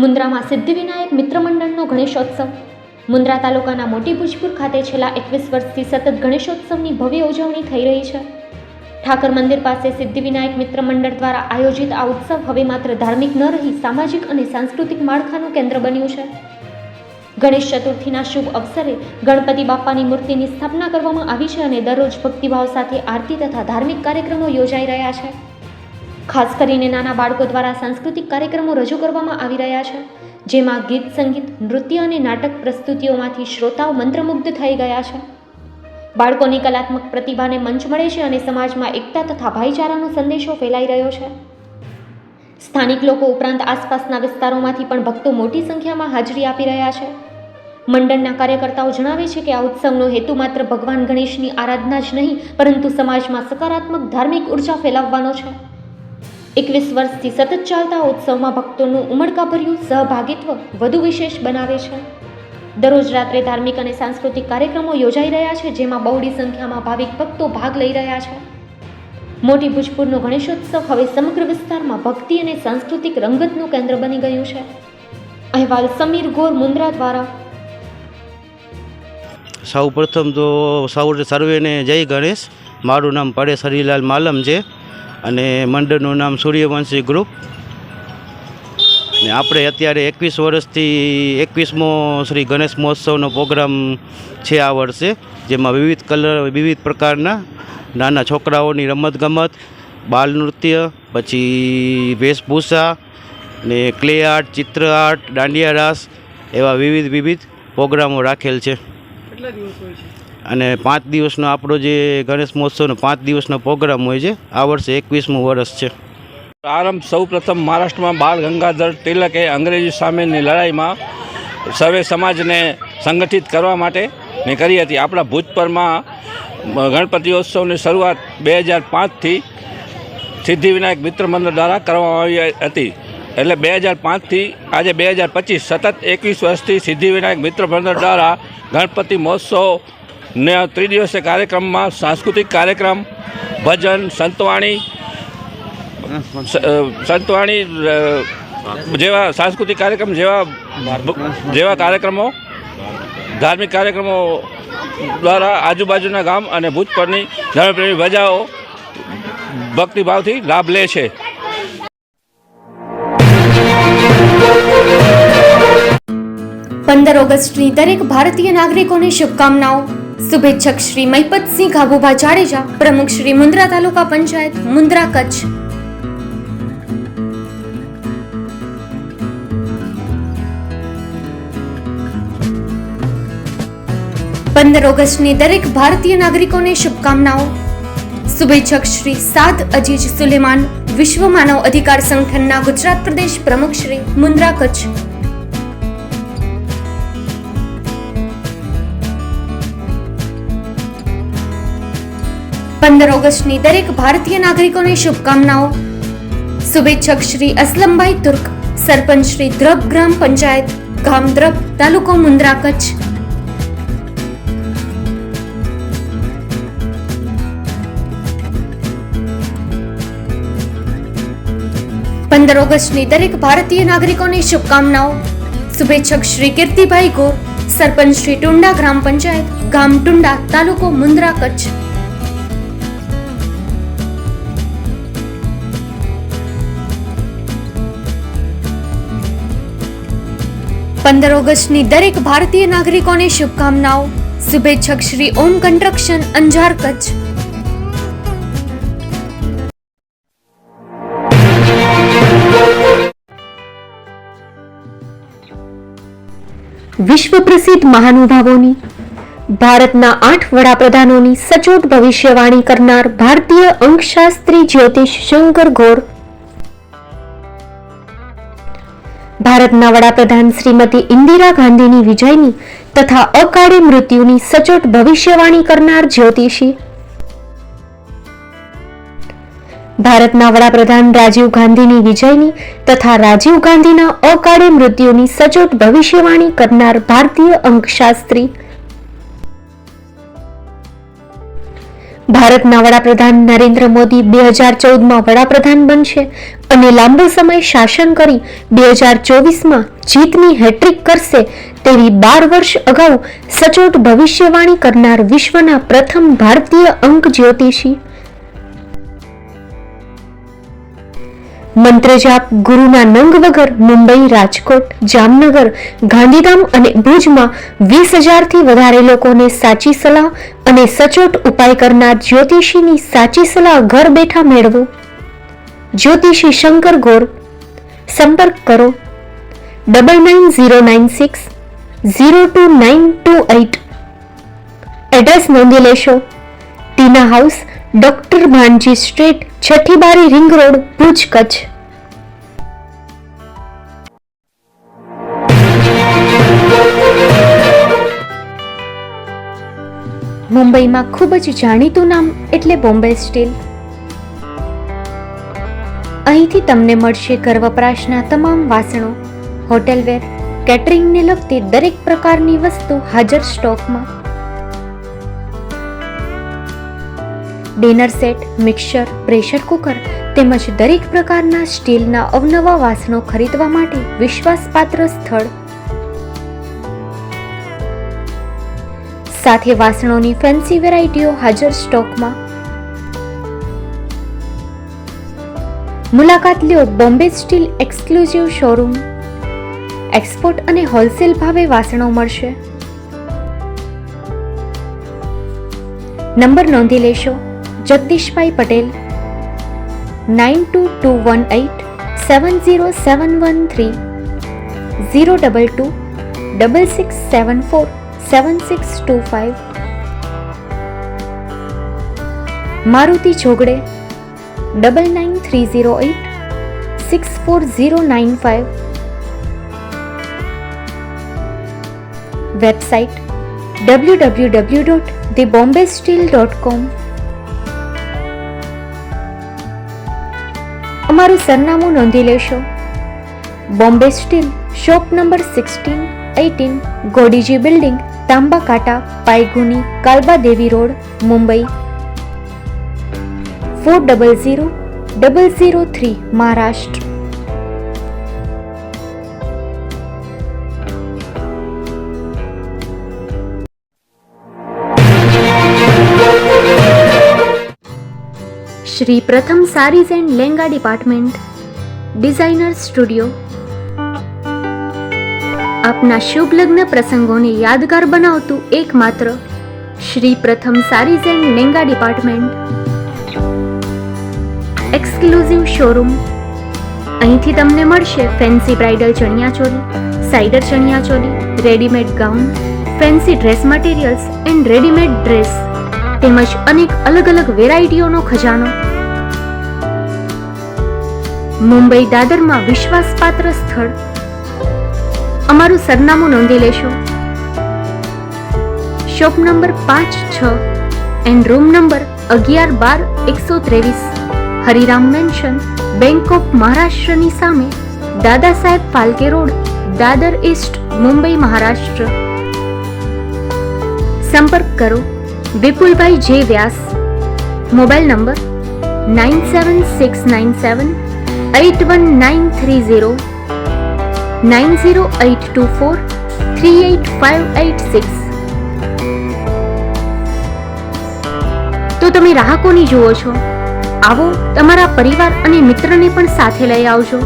મુન્દ્રામાં સિદ્ધિવિનાયક મિત્ર મંડળનો ગણેશોત્સવ. મુન્દ્રા તાલુકાના મોટી ભુજપુર ખાતે છેલ્લા 21 વર્ષથી સતત ગણેશોત્સવની ભવ્ય ઉજવણી થઈ રહી છે. ઠાકર મંદિર પાસે સિદ્ધિવિનાયક મિત્ર મંડળ દ્વારા આયોજિત આ ઉત્સવ હવે માત્ર ધાર્મિક ન રહી સામાજિક અને સાંસ્કૃતિક માળખાનું કેન્દ્ર બન્યું છે. ગણેશ ચતુર્થીના શુભ અવસરે ગણપતિ બાપ્પાની મૂર્તિની સ્થાપના કરવામાં આવી છે અને દરરોજ ભક્તિભાવ સાથે આરતી તથા ધાર્મિક કાર્યક્રમો યોજાઈ રહ્યા છે. ખાસ કરીને નાના બાળકો દ્વારા સાંસ્કૃતિક કાર્યક્રમો રજૂ કરવામાં આવી રહ્યા છે, જેમાં ગીત, સંગીત, નૃત્ય અને નાટક પ્રસ્તુતિઓમાંથી શ્રોતાઓ મંત્રમુગ્ધ થઈ ગયા છે. બાળકોની કલાત્મક પ્રતિભાને મંચ મળે છે અને સમાજમાં એકતા તથા ભાઈચારાનો સંદેશો ફેલાઈ રહ્યો છે. સ્થાનિક લોકો ઉપરાંત આસપાસના વિસ્તારોમાંથી પણ ભક્તો મોટી સંખ્યામાં હાજરી આપી રહ્યા છે. મંડળના કાર્યકર્તાઓ જણાવે છે કે આ ઉત્સવનો હેતુ માત્ર ભગવાન ગણેશની આરાધના જ નહીં, પરંતુ સમાજમાં સકારાત્મક ધાર્મિક ઉર્જા ફેલાવવાનો છે. 21 વર્ષથી સતત ચાલતા ઉત્સવમાં ભક્તોનું ઉમળકાભર્યું સહભાગિત્વ વધુ વિશેષ બનાવે છે. દરરોજ રાત્રે ધાર્મિક અને સાંસ્કૃતિક કાર્યક્રમો યોજાઈ રહ્યા છે, જેમાં બહોળી સંખ્યામાં ભાવિક ભક્તો ભાગ લઈ રહ્યા છે. મોટી ભુજપુરનો ગણેશોત્સવ હવે સમગ્ર વિસ્તારમાં ભક્તિ અને સાંસ્કૃતિક રંગતનું કેન્દ્ર બની ગયું છે. અહેવાલ સમીર ગોર, મુન્દ્રા દ્વારા. સૌ પ્રથમ તો સર્વેને જય ગણેશ. મારું નામ પરેશ હરિલાલ માલમ છે અને મંડળનું નામ સૂર્યવંશી ગ્રુપ. ને આપણે અત્યારે 21 વર્ષથી 21મો શ્રી ગણેશ મહોત્સવનો પ્રોગ્રામ છે આ વર્ષે, જેમાં વિવિધ પ્રકારના નાના છોકરાઓની રમતગમત, બાલ નૃત્ય, પછી વેશભૂષા ને ક્લે આર્ટ, ચિત્ર આર્ટ, દાંડિયા રાસ એવા વિવિધ પ્રોગ્રામો રાખેલ છે. કેટલા દિવસ હોય છે? અને 5 દિવસનો આપણો જે ગણેશ મહોત્સવનો 5 દિવસનો પ્રોગ્રામ હોય છે. આ વર્ષે 21મું વર્ષ છે. આરંભ સૌ પ્રથમ મહારાષ્ટ્રમાં બાળ ગંગાધર તિલકે અંગ્રેજી સામેની લડાઈમાં સર્વે સમાજને સંગઠિત કરવા માટે મેં કરી હતી. આપણા ભૂતપુરમાં ગણપતિઓત્સવની શરૂઆત 2005થી સિદ્ધિવિનાયક મિત્ર મંડળ દ્વારા કરવામાં આવી હતી. એટલે 2005થી આજે 2025 સતત 21 વર્ષથી સિદ્ધિવિનાયક મિત્ર મંડળ દ્વારા ગણપતિ મહોત્સવને ત્રિદિવસીય કાર્યક્રમમાં સાંસ્કૃતિક કાર્યક્રમ, ભજન, સંતવાણી જેવા સાંસ્કૃતિક કાર્યક્રમ જેવા કાર્યક્રમો, ધાર્મિક કાર્યક્રમો દ્વારા આજુબાજુના ગામ અને ભૂતપુરની ધર્મપ્રેમી પ્રજાઓ ભક્તિભાવથી લાભ લે છે. ઓગસ્ટની દરેક ભારતીય નાગરિકોને શુભકામનાઓ. શુભેચ્છક શ્રી મહિપતસિંહ ગાભુભા જાડેજા, પ્રમુખ શ્રી મુન્દ્રા તાલુકા પંચાયત, મુન્દ્રા, કચ્છ. 15 ઓગસ્ટની દરેક ભારતીય નાગરિકોને શુભકામનાઓ. શુભેચ્છક શ્રી સાદ અજીજ સુલેમાન, વિશ્વ માનવ અધિકાર સંગઠનના ગુજરાત પ્રદેશ પ્રમુખ શ્રી, મુન્દ્રા, કચ્છ. 15 ઓગસ્ટની દરેક ભારતીય નાગરિકોને શુભકામનાઓ. શુભેચ્છક શ્રી અસલમભાઈ તુર્ક, સરપંચ શ્રી દ્રબ ગ્રામ પંચાયત, ગામ દ્રબ, તાલુકો મુન્દ્રા, કચ્છ. 15 ઓગસ્ટની દરેક ભારતીય નાગરિકોને શુભકામનાઓ. શુભેચ્છક શ્રી કીર્તિભાઈ ગોર, સરપંચ શ્રી ટુંડા ગ્રામ પંચાયત, ગામ ટુંડા, તાલુકો મુન્દ્રા, કચ્છ. 15 ઓગસ્ટની દરેક ભારતીય નાગરિકોને શુભકામનાઓ. શુભેચ્છક શ્રી ઓમ કન્સ્ટ્રક્શન, અંજાર, કચ્છ. વિશ્વ પ્રસિદ્ધ મહાનુભાવોની, ભારતના 8 વડાપ્રધાનોની સચોટ ભવિષ્યવાણી કરનાર ભારતીય અંકશાસ્ત્રી જ્યોતિષ શંકર ગોર, ભારતના વડાપ્રધાન શ્રીમતી ઇન્દિરા ગાંધીની વિજયની તથા અકાળે મૃત્યુની સચોટ ભવિષ્યવાણી કરનાર જ્યોતિષી, ભારતના વડાપ્રધાન રાજીવ ગાંધીની વિજયની તથા રાજીવ ગાંધીના અકાળે મૃત્યુની સચોટ ભવિષ્યવાણી કરનાર ભારતીય અંકશાસ્ત્રી, ભારતના વડાપ્રધાન નરેન્દ્ર મોદી 2014માં વડાપ્રધાન બનશે અને લાંબો સમય શાસન કરી 2024માં જીતની હેટ્રિક કરશે તેવી 12 વર્ષ અગાઉ સચોટ ભવિષ્યવાણી કરનાર વિશ્વના પ્રથમ ભારતીય અંક જ્યોતિષી, મંત્રજાપ ગુરુના નંગ વગર મુંબઈ, રાજકોટ, જામનગર, ગાંધીધામ અને ભુજમાં 20,000થી વધારે લોકોને સાચી સલાહ અને સચોટ ઉપાય કરનાર જ્યોતિષીની સાચી સલાહ ઘર બેઠા મેળવો. જ્યોતિષી શંકર ગોર. સંપર્ક કરો 9909602928. એડ્રેસ નોંધી લેશો. ટીના હાઉસ, ડોક્ટર ભાણજી સ્ટ્રીટ, છઠ્ઠી બારી, રિંગ રોડ, ભુજ, કચ્છ. મુંબઈમાં ખૂબ જ જાણીતું નામ એટલે બોમ્બે સ્ટીલ. અહીંથી તમને મળશે ઘર વપરાશના તમામ વાસણો, હોટેલવેર, કેટરિંગને લગતી દરેક પ્રકારની વસ્તુ હાજર સ્ટોકમાં. Dinner set, mixer, pressure cooker તેમજ દરેક પ્રકારના સ્ટીલના અવનવા વાસણો ખરીદવા માટે વિશ્વાસપાત્ર સ્થળ. સાથે વાસણોની ફેન્સી વેરાયટીઓ હાજર સ્ટોકમાં. મુલાકાત લ્યો Bombay steel exclusive showroom. Export અને હોલસેલ ભાવે વાસણો મળશે. નંબર નોંધી લેશો. જગદીશભાઈ પટેલ 9221870713 022 6674 7625. મારુતિ જોગડે 9930864095. Website www.thebombasteel.com. અમારું સરનામું નોંધી લેશો. Bombay steel, shop number 16-18, Godiji building, Tamba Kanta, Pydhonie, Kalba Devi road, Mumbai 400003, Maharashtra. Shri Pratham sarees and lehenga department, designer studio. આપના શુભ લગ્ન પ્રસંગોને યાદગાર બનાવતું એકમાત્ર Shri Pratham sarees and lehenga department. Exclusive showroom. અહીંથી તમને મળશે fancy bridal chaniya choli, cider chaniya choli, readymade gown, fancy dress materials and readymade dress તેમજ અનેક અલગ અલગ વેરાયટીઓનો ખજાનો. મુંબઈ દાદરમાં વિશ્વાસપાત્ર સ્થળ. અમારું સરનામું નોંધી લેશો. Shop number 5-6 and room number 11-12-123, Hariram mansion, bank of મહારાષ્ટ્રની સામે, દાદા સાહેબ ફાલ્કે રોડ, દાદર ઈસ્ટ, મુંબઈ, મહારાષ્ટ્ર. સંપર્ક કરો વિપુલભાઈ જે વ્યાસ. Mobile number 9769781930, 9082438586. તો તમે રાહ કોની જુઓ છો? આવો, તમારા પરિવાર અને મિત્રને પણ સાથે લઈ આવજો.